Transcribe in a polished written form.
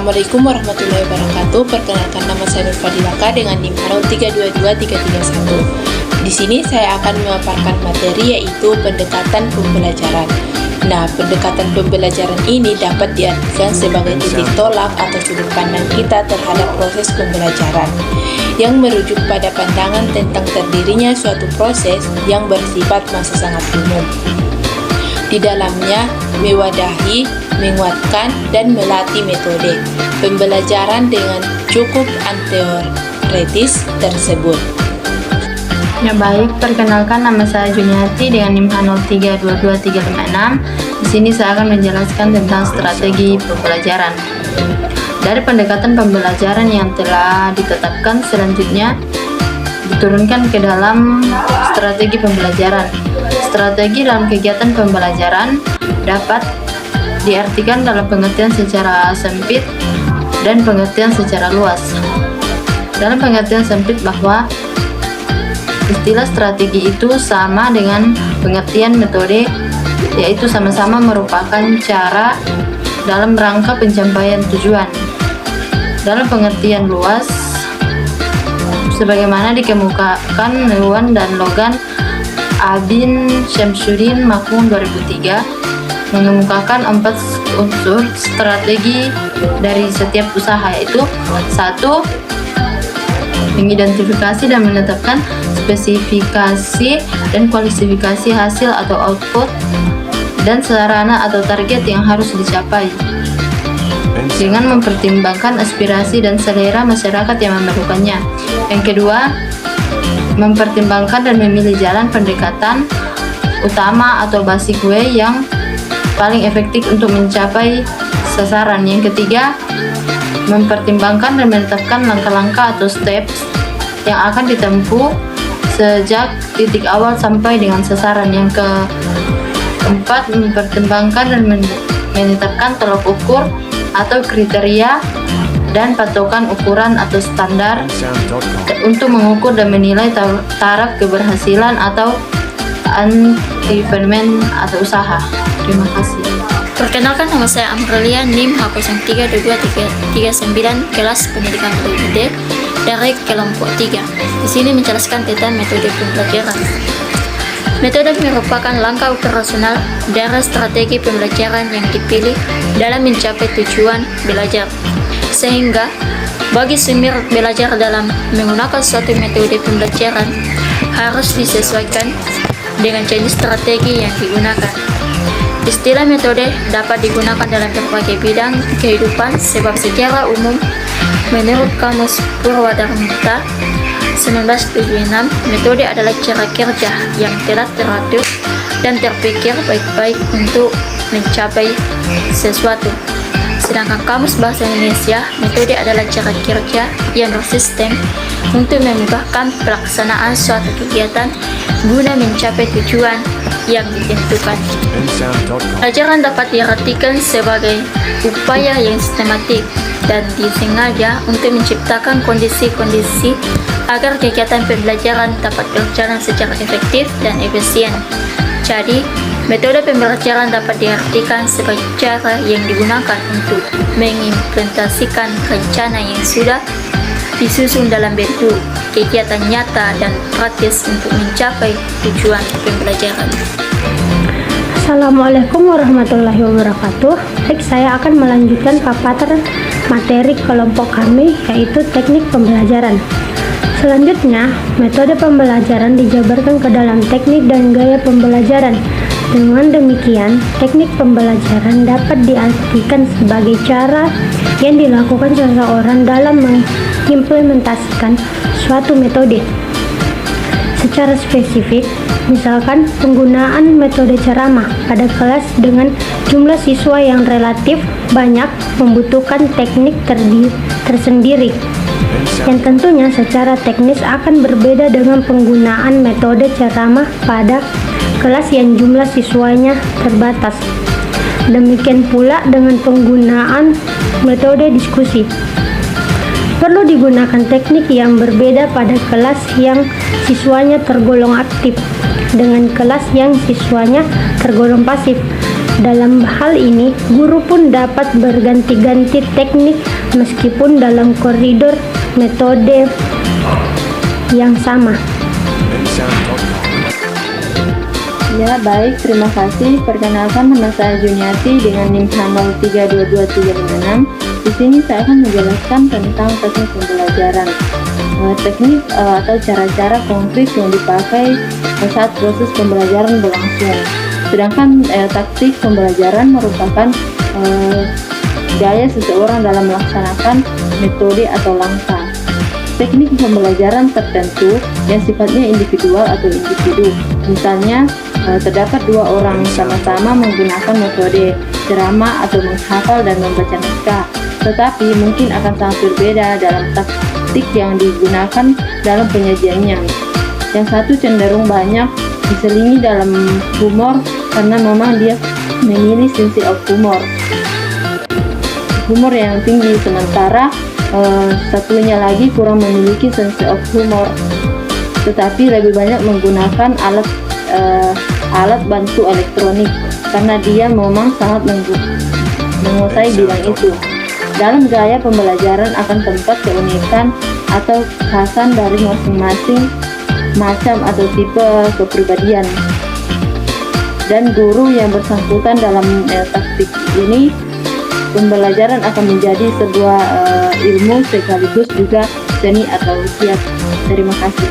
Assalamualaikum warahmatullahi wabarakatuh. Perkenalkan, nama saya Nur Fadilaka dengan NIM 0322-331. Di sini saya akan memaparkan materi yaitu pendekatan pembelajaran. Nah, pendekatan pembelajaran ini dapat diartikan sebagai titik tolak atau sudut pandang kita terhadap proses pembelajaran yang merujuk pada pandangan tentang terdirinya suatu proses yang bersifat masa sangat umum. Di dalamnya mewadahi, menguatkan, dan melatih metode pembelajaran dengan cukup teoretis tersebut. Ya baik, perkenalkan, nama saya Juniati dengan NIM 0322-356. Di sini saya akan menjelaskan tentang strategi pembelajaran. Dari pendekatan pembelajaran yang telah ditetapkan, selanjutnya diturunkan ke dalam strategi pembelajaran. Strategi dalam kegiatan pembelajaran dapat diartikan dalam pengertian secara sempit dan pengertian secara luas. Dalam pengertian sempit bahwa istilah strategi itu sama dengan pengertian metode, yaitu sama-sama merupakan cara dalam rangka pencapaian tujuan. Dalam pengertian luas, sebagaimana dikemukakan Lewin dan Logan Abin Syamsuddin Makmum 2003, mengemukakan 4 unsur strategi dari setiap usaha, yaitu 1. Mengidentifikasi dan menetapkan spesifikasi dan kualifikasi hasil atau output dan sarana atau target yang harus dicapai dengan mempertimbangkan aspirasi dan selera masyarakat yang memerlukannya. Yang kedua, mempertimbangkan dan memilih jalan pendekatan utama atau basic way yang paling efektif untuk mencapai sasaran. Yang ketiga, mempertimbangkan dan menetapkan langkah-langkah atau steps yang akan ditempuh sejak titik awal sampai dengan sasaran. Yang keempat, mempertimbangkan dan menetapkan tolak ukur atau kriteria dan patokan ukuran atau standar untuk mengukur dan menilai taraf keberhasilan atau achievement atau usaha. Terima kasih. Perkenalkan, nama saya Amrelia, NIM 032239, kelas pendidikan PID dari kelompok 3. Di sini menjelaskan tentang metode pembelajaran. Metode merupakan langkah operasional dari strategi pembelajaran yang dipilih dalam mencapai tujuan belajar. Sehingga bagi sumber belajar dalam menggunakan suatu metode pembelajaran harus disesuaikan dengan jenis strategi yang digunakan. Istilah metode dapat digunakan dalam berbagai bidang kehidupan, sebab secara umum menurut Kamus Purwadharmata 1976, metode adalah cara kerja yang telah teratur dan terpikir baik-baik untuk mencapai sesuatu. Sedangkan Kamus Bahasa Indonesia, metode adalah cara kerja yang bersistem untuk memudahkan pelaksanaan suatu kegiatan guna mencapai tujuan yang ditentukan. Pelajaran dapat diartikan sebagai upaya yang sistematik dan disengaja untuk menciptakan kondisi-kondisi agar kegiatan pembelajaran dapat berjalan secara efektif dan efisien. Jadi, metode pembelajaran dapat diartikan sebagai cara yang digunakan untuk mengimplementasikan rencana yang sudah disusun dalam bentuk kegiatan nyata dan praktis untuk mencapai tujuan pembelajaran. Assalamualaikum warahmatullahi wabarakatuh. Baik, saya akan melanjutkan paparan materi kelompok kami, yaitu teknik pembelajaran. Selanjutnya, metode pembelajaran dijabarkan ke dalam teknik dan gaya pembelajaran. Dengan demikian, teknik pembelajaran dapat diartikan sebagai cara yang dilakukan seseorang dalam mengimplementasikan suatu metode. Secara spesifik, misalkan penggunaan metode ceramah pada kelas dengan jumlah siswa yang relatif banyak membutuhkan teknik tersendiri, yang tentunya secara teknis akan berbeda dengan penggunaan metode ceramah pada kelas yang jumlah siswanya terbatas. Demikian pula dengan penggunaan metode diskusi. Perlu digunakan teknik yang berbeda pada kelas yang siswanya tergolong aktif dengan kelas yang siswanya tergolong pasif. Dalam hal ini, guru pun dapat berganti-ganti teknik meskipun dalam koridor metode yang sama. Ya, baik, terima kasih. Perkenalkan, nama saya Juniati dengan NIM H0322356. Di sini saya akan menjelaskan tentang teknik pembelajaran. Teknik atau cara-cara konkret yang dipakai saat proses pembelajaran berlangsung. Sedangkan taktik pembelajaran merupakan gaya seseorang dalam melaksanakan metode atau langkah. Teknik pembelajaran tertentu yang sifatnya individual atau individu. Misalnya, terdapat dua orang sama-sama menggunakan metode ceramah atau menghafal dan membaca naskah, tetapi mungkin akan sangat berbeda dalam taktik yang digunakan dalam penyajiannya. Yang satu cenderung banyak diselingi dalam humor karena memang dia memilih sense of humor yang tinggi, sementara satunya lagi kurang memiliki sense of humor, tetapi lebih banyak menggunakan alat bantu elektronik karena dia memang sangat menguasai bidang itu. Dalam gaya pembelajaran akan terdapat keunikan atau kekhasan dari masing-masing macam atau tipe kepribadian, dan guru yang bersangkutan dalam taktik ini. Pembelajaran akan menjadi sebuah ilmu sekaligus juga seni atau kiat. Terima kasih.